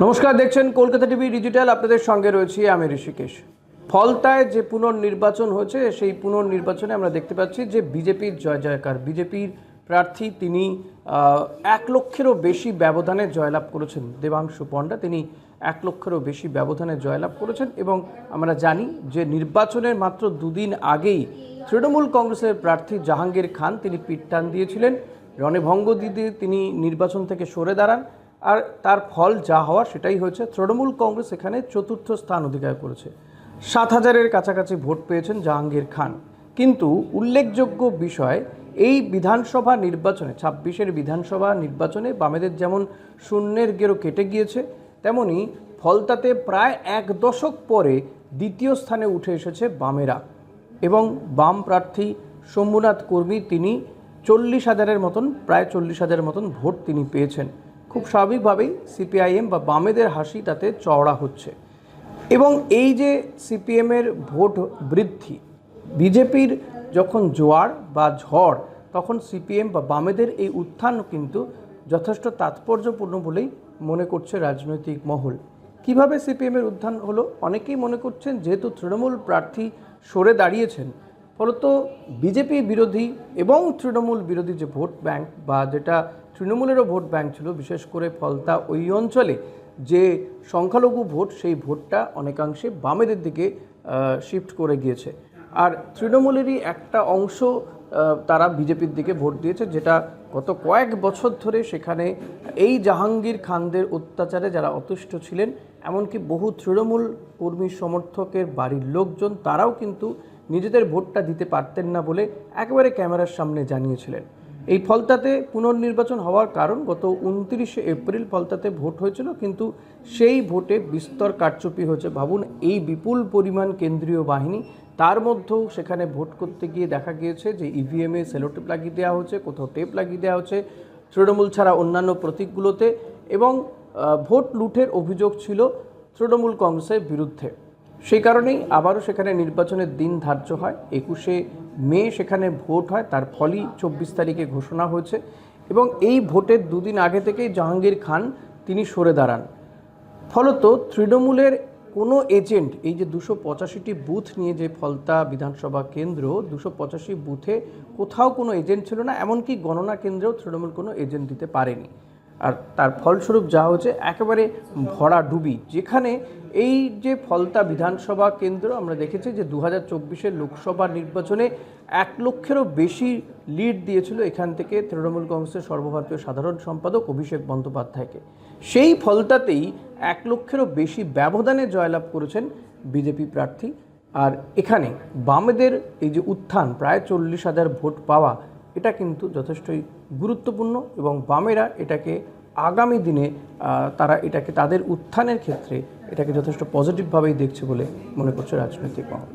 নমস্কার, দেখছেন Kolkata TV digital. আপনাদের সঙ্গে রয়েছি আমি ঋষিকেশ। ফলতায় যে পুনর্নির্বাচন হয়েছে সেই পুনর্নির্বাচনে আমরা দেখতে পাচ্ছি যে বিজেপির জয় জয়কার। বিজেপির প্রার্থী তিনি 1 লক্ষেরও বেশি ব্যবধানে জয়লাভ করেছেন। দেবাংশু পণ্ডা তিনি 1 লক্ষেরও বেশি ব্যবধানে জয়লাভ করেছেন এবং আমরা জানি যে নির্বাচনের মাত্র দুদিন আগেই তৃণমূল কংগ্রেসের প্রার্থী জাহাঙ্গীর খান তিনি পিঠ টান দিয়েছিলেন। রণভঙ্গ দিয়ে তিনি নির্বাচন থেকে সরে দাঁড়ান, আর তার ফল যা হওয়ার সেটাই হয়েছে। তৃণমূল কংগ্রেস এখানে 4র্থ স্থান অধিকার করেছে। 7,000-এর কাছাকাছি ভোট পেয়েছেন জাহাঙ্গীর খান। কিন্তু উল্লেখযোগ্য বিষয়, এই বিধানসভা নির্বাচনে 26-এর বিধানসভা নির্বাচনে বামেদের যেমন শূন্যের গেরো কেটে গিয়েছে, তেমনি ফলতাতে প্রায় 1 দশক পরে দ্বিতীয় স্থানে উঠে এসেছে বামেরা এবং বাম প্রার্থী শম্ভুনাথ কর্মী তিনি 40,000-এর মতন, প্রায় 40,000-এর মতন ভোট তিনি পেয়েছেন। খুব স্বাভাবিকভাবেই সিপিআইএম বা বামেদের হাসি তাতে চওড়া হচ্ছে। এবং এই যে সিপিএমের ভোট বৃদ্ধি, বিজেপির যখন জোয়ার বা ঝড়, তখন সিপিএম বা বামেদের এই উত্থান কিন্তু যথেষ্ট তাৎপর্যপূর্ণ বলেই মনে করছে রাজনৈতিক মহল। কিভাবে সিপিএমের উত্থান হলো? অনেকেই মনে করছেন যেহেতু তৃণমূল প্রার্থী সরে দাঁড়িয়েছেন, ফলত বিজেপি বিরোধী এবং তৃণমূল বিরোধী যে ভোট ব্যাংক, বা যেটা তৃণমূলেরও ভোট ব্যাংক ছিল, বিশেষ করে ফলতা ওই অঞ্চলে যে সংখ্যালঘু ভোট, সেই ভোটটা অনেকাংশে বামেদের দিকে শিফট করে গিয়েছে। আর তৃণমূলেরই একটা অংশ তারা বিজেপির দিকে ভোট দিয়েছে, যেটা গত কয়েক বছর ধরে সেখানে এই জাহাঙ্গীর খানদের অত্যাচারে যারা অতুষ্ট ছিলেন, এমনকি বহু তৃণমূল কর্মী সমর্থকের বাড়ির লোকজন তারাও কিন্তু নিজেদের ভোটটা দিতে পারতেন না বলে একেবারে ক্যামেরার সামনে জানিয়েছিলেন। এই ফলতাতে পুনর্নির্বাচন হওয়ার কারণ, গত 29শে এপ্রিল ফলতাতে ভোট হয়েছিল, কিন্তু সেই ভোটে বিস্তর কারচুপি হয়েছে। ভাবুন, এই বিপুল পরিমাণ কেন্দ্রীয় বাহিনী, তার মধ্যেও সেখানে ভোট করতে গিয়ে দেখা গিয়েছে যে ইভিএমে সেলোটেপ লাগিয়ে দেওয়া হচ্ছে, কোথাও টেপ লাগিয়ে দেওয়া হচ্ছে তৃণমূল ছাড়া অন্যান্য প্রতীকগুলোতে, এবং ভোট লুঠের অভিযোগ ছিল তৃণমূল কংগ্রেসের বিরুদ্ধে। সেই কারণেই আবারও সেখানে নির্বাচনের দিন ধার্য হয়। 21শে মে সেখানে ভোট হয়, তার ফলই 24 তারিখে ঘোষণা হয়েছে। এবং এই ভোটের দুদিন আগে থেকেই জাহাঙ্গীর খান তিনি সরে দাঁড়ান। ফলত তৃণমূলের কোনো এজেন্ট, এই যে 285টি বুথ নিয়ে যে ফলতা বিধানসভা কেন্দ্র, 285 বুথে কোথাও কোনো এজেন্ট ছিল না, এমনকি গণনা কেন্দ্রেও তৃণমূল কোনো এজেন্ট দিতে পারেনি। আর তার ফলস্বরূপ যা হচ্ছে একেবারে ভরাডুবি। যেখানে এই যে ফলতা বিধানসভা কেন্দ্র, আমরা দেখেছি যে 2024-এর লোকসভা নির্বাচনে 1 লক্ষেরও বেশি লিড দিয়েছিল এখান থেকে তৃণমূল কংগ্রেসের সর্বভারতীয় সাধারণ সম্পাদক অভিষেক বন্দ্যোপাধ্যায়কে। সেই ফলতাতেই 1 লক্ষেরও বেশি ব্যবধানে জয়লাভ করেছেন বিজেপি প্রার্থী। আর এখানে বামেদের এই যে উত্থান, প্রায় 40,000 ভোট পাওয়া, এটা কিন্তু যথেষ্টই গুরুত্বপূর্ণ এবং বামেরা এটাকে আগামী দিনে তারা এটাকে তাদের উত্থানের ক্ষেত্রে এটাকে যথেষ্ট পজিটিভভাবেই দেখছে বলে মনে করছে রাজনৈতিক মহল।